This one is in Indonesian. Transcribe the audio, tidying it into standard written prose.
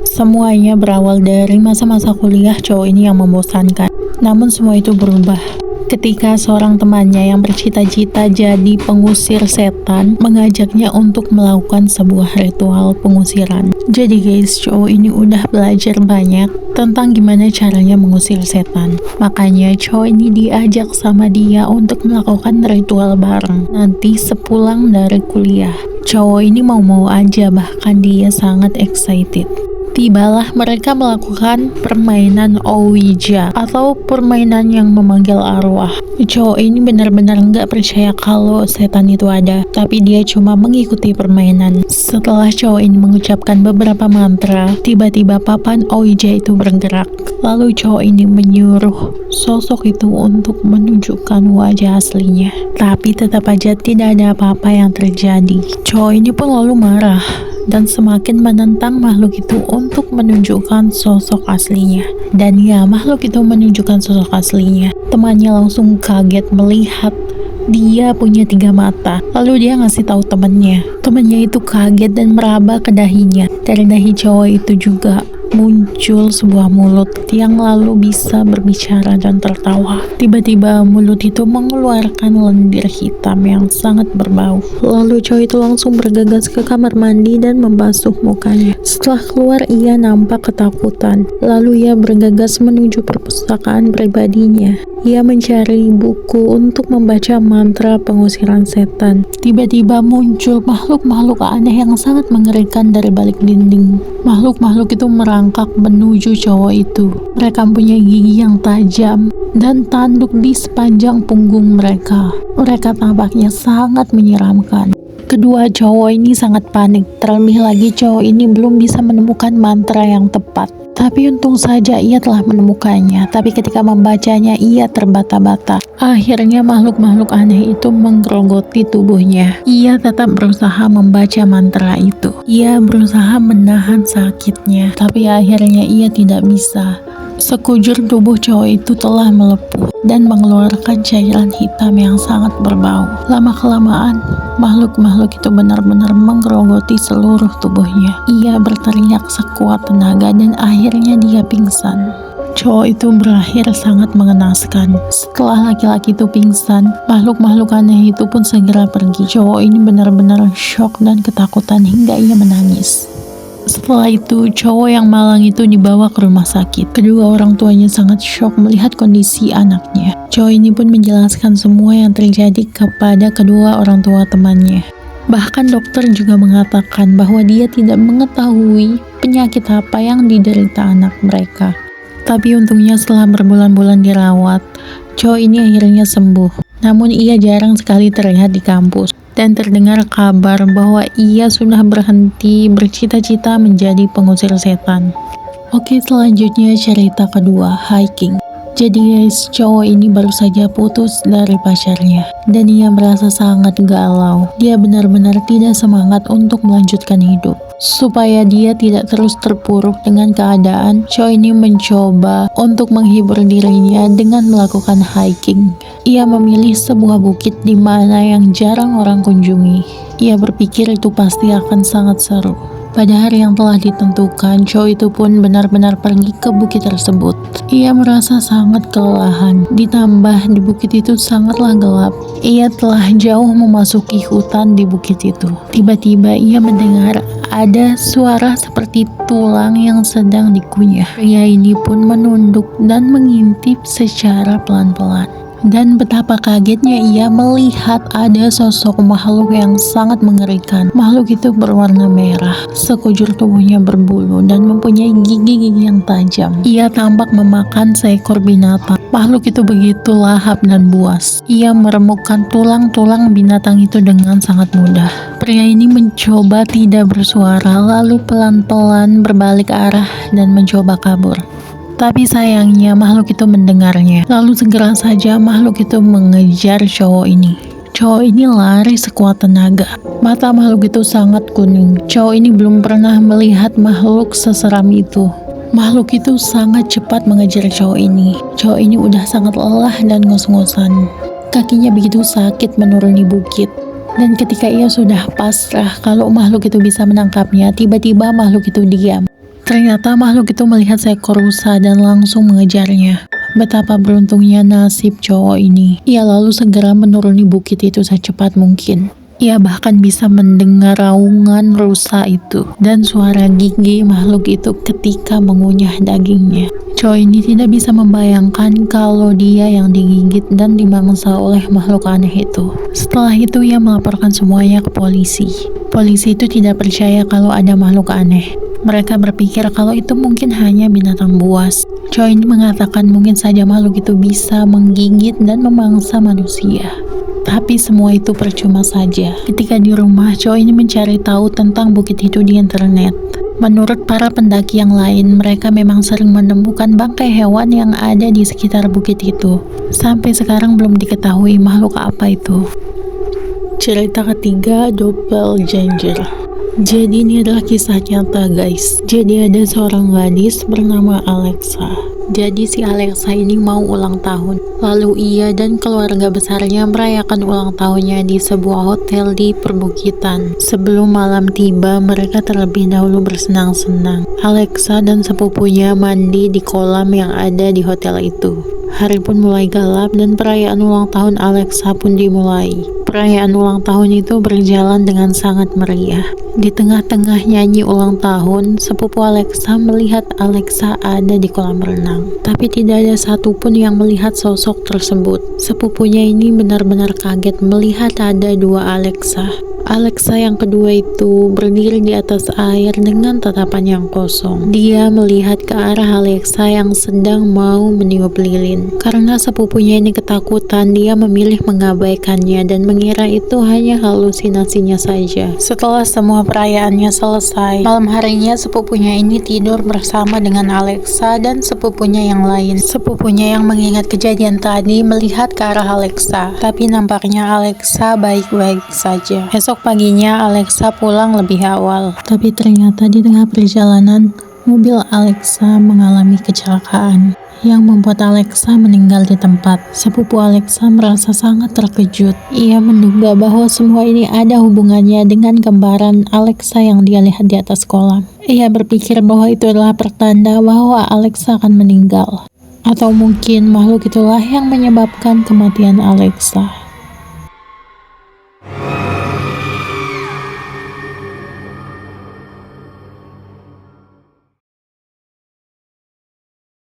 Semuanya berawal dari masa-masa kuliah cowok ini yang membosankan. Namun semua itu berubah ketika seorang temannya yang bercita-cita jadi pengusir setan mengajaknya untuk melakukan sebuah ritual pengusiran. Jadi guys, cowok ini udah belajar banyak tentang gimana caranya mengusir setan. Makanya cowok ini diajak sama dia untuk melakukan ritual bareng nanti sepulang dari kuliah. Cowok ini mau-mau aja, bahkan dia sangat excited. Tibalah mereka melakukan permainan Ouija atau permainan yang memanggil arwah. Cowok ini benar-benar nggak percaya kalau setan itu ada, tapi dia cuma mengikuti permainan. Setelah cowok ini mengucapkan beberapa mantra, tiba-tiba papan Ouija itu bergerak. Lalu cowok ini menyuruh sosok itu untuk menunjukkan wajah aslinya. Tapi tetap aja tidak ada apa-apa yang terjadi. Cowok ini pun lalu marah dan semakin menentang makhluk itu untuk menunjukkan sosok aslinya. Dan ya, makhluk itu menunjukkan sosok aslinya. Temannya langsung kaget melihat dia punya 3 mata. Lalu dia ngasih tahu temannya. Temannya itu kaget dan meraba ke dahinya. Dari dahi cowok itu juga muncul sebuah mulut yang lalu bisa berbicara dan tertawa. Tiba-tiba mulut itu mengeluarkan lendir hitam yang sangat berbau. Lalu cowok itu langsung bergegas ke kamar mandi dan membasuh mukanya. Setelah keluar, ia nampak ketakutan. Lalu ia bergegas menuju perpustakaan pribadinya. Ia mencari buku untuk membaca mantra pengusiran setan. Tiba-tiba muncul makhluk-makhluk aneh yang sangat mengerikan dari balik dinding. Makhluk-makhluk itu merangkak menuju cowok itu. Mereka mempunyai gigi yang tajam dan tanduk di sepanjang punggung mereka. Mereka tampaknya sangat menyeramkan. Kedua cowok ini sangat panik. Terlebih lagi cowok ini belum bisa menemukan mantra yang tepat. Tapi untung saja ia telah menemukannya. Tapi ketika membacanya ia terbata-bata. Akhirnya makhluk-makhluk aneh itu menggerogoti tubuhnya. Ia tetap berusaha membaca mantra itu. Ia berusaha menahan sakitnya. Tapi akhirnya ia tidak bisa. Sekujur tubuh cowok itu telah melepuh dan mengeluarkan cairan hitam yang sangat berbau. Lama-kelamaan, makhluk-makhluk itu benar-benar menggerogoti seluruh tubuhnya. Ia berteriak sekuat tenaga dan akhirnya dia pingsan. Cowok itu berakhir sangat mengenaskan. Setelah laki-laki itu pingsan, makhluk-makhluk aneh itu pun segera pergi. Cowok ini benar-benar shock dan ketakutan hingga ia menangis. Setelah itu, cowok yang malang itu dibawa ke rumah sakit. Kedua orang tuanya sangat shock melihat kondisi anaknya. Cowok ini pun menjelaskan semua yang terjadi kepada kedua orang tua temannya. Bahkan dokter juga mengatakan bahwa dia tidak mengetahui penyakit apa yang diderita anak mereka. Tapi untungnya setelah berbulan-bulan dirawat, cowok ini akhirnya sembuh. Namun ia jarang sekali terlihat di kampus. Dan terdengar kabar bahwa ia sudah berhenti bercita-cita menjadi pengusir setan. Oke, selanjutnya cerita kedua, hiking. Jadi guys, cowok ini baru saja putus dari pacarnya. Dan ia merasa sangat galau. Dia benar-benar tidak semangat untuk melanjutkan hidup. Supaya dia tidak terus terpuruk dengan keadaan, cowok ini mencoba untuk menghibur dirinya dengan melakukan hiking. Ia memilih sebuah bukit di mana yang jarang orang kunjungi. Ia berpikir itu pasti akan sangat seru. Pada hari yang telah ditentukan, cowok itu pun benar-benar pergi ke bukit tersebut. Ia merasa sangat kelelahan, ditambah di bukit itu sangatlah gelap. Ia telah jauh memasuki hutan di bukit itu. Tiba-tiba ia mendengar ada suara seperti tulang yang sedang dikunyah. Pria ini pun menunduk dan mengintip secara pelan-pelan. Dan betapa kagetnya ia melihat ada sosok makhluk yang sangat mengerikan. Makhluk itu berwarna merah, sekujur tubuhnya berbulu dan mempunyai gigi-gigi yang tajam. Ia tampak memakan seekor binatang. Makhluk itu begitu lahap dan buas. Ia meremukkan tulang-tulang binatang itu dengan sangat mudah. Pria ini mencoba tidak bersuara, lalu pelan-pelan berbalik arah dan mencoba kabur. Tapi sayangnya makhluk itu mendengarnya. Lalu segera saja makhluk itu mengejar cowok ini. Cowok ini lari sekuat tenaga. Mata makhluk itu sangat kuning. Cowok ini belum pernah melihat makhluk seseram itu. Makhluk itu sangat cepat mengejar cowok ini. Cowok ini udah sangat lelah dan ngos-ngosan. Kakinya begitu sakit menuruni bukit. Dan ketika ia sudah pasrah kalau makhluk itu bisa menangkapnya, tiba-tiba makhluk itu diam. Ternyata makhluk itu melihat seekor rusa dan langsung mengejarnya. Betapa beruntungnya nasib cowok ini. Ia lalu segera menuruni bukit itu secepat mungkin. Ia bahkan bisa mendengar raungan rusa itu dan suara gigi makhluk itu ketika mengunyah dagingnya. Cowok ini tidak bisa membayangkan kalau dia yang digigit dan dimangsa oleh makhluk aneh itu. Setelah itu ia melaporkan semuanya ke polisi. Polisi itu tidak percaya kalau ada makhluk aneh. Mereka berpikir kalau itu mungkin hanya binatang buas. Cowok ini mengatakan mungkin saja makhluk itu bisa menggigit dan memangsa manusia. Tapi semua itu percuma saja. Ketika di rumah, cowok ini mencari tahu tentang bukit itu di internet. Menurut para pendaki yang lain, mereka memang sering menemukan bangkai hewan yang ada di sekitar bukit itu. Sampai sekarang belum diketahui makhluk apa itu. Cerita ketiga, Doppelganger. Jadi ini adalah kisah nyata guys. Jadi ada seorang gadis bernama Alexa. Jadi si Alexa ini mau ulang tahun. Lalu ia dan keluarga besarnya merayakan ulang tahunnya di sebuah hotel di perbukitan. Sebelum malam tiba, mereka terlebih dahulu bersenang-senang. Alexa dan sepupunya mandi di kolam yang ada di hotel itu. Hari pun mulai gelap dan perayaan ulang tahun Alexa pun dimulai. Perayaan ulang tahun itu berjalan dengan sangat meriah. Di tengah-tengah nyanyi ulang tahun, sepupu Alexa melihat Alexa ada di kolam renang. Tapi tidak ada satupun yang melihat sosok tersebut. Sepupunya ini benar-benar kaget melihat ada dua Alexa. Alexa yang kedua itu berdiri di atas air dengan tatapan yang kosong. Dia melihat ke arah Alexa yang sedang mau meniup lilin. Karena sepupunya ini ketakutan, dia memilih mengabaikannya dan mengira itu hanya halusinasinya saja. Setelah semua perayaannya selesai, malam harinya sepupunya ini tidur bersama dengan Alexa dan sepupunya yang lain. Sepupunya yang mengingat kejadian tadi melihat ke arah Alexa, tapi nampaknya Alexa baik-baik saja. Esok paginya Alexa pulang lebih awal, tapi ternyata di tengah perjalanan mobil Alexa mengalami kecelakaan yang membuat Alexa meninggal di tempat. Sepupu Alexa merasa sangat terkejut. Ia menduga bahwa semua ini ada hubungannya dengan gambaran Alexa yang dia lihat di atas kolam. Ia berpikir bahwa itu adalah pertanda bahwa Alexa akan meninggal. Atau mungkin makhluk itulah yang menyebabkan kematian Alexa.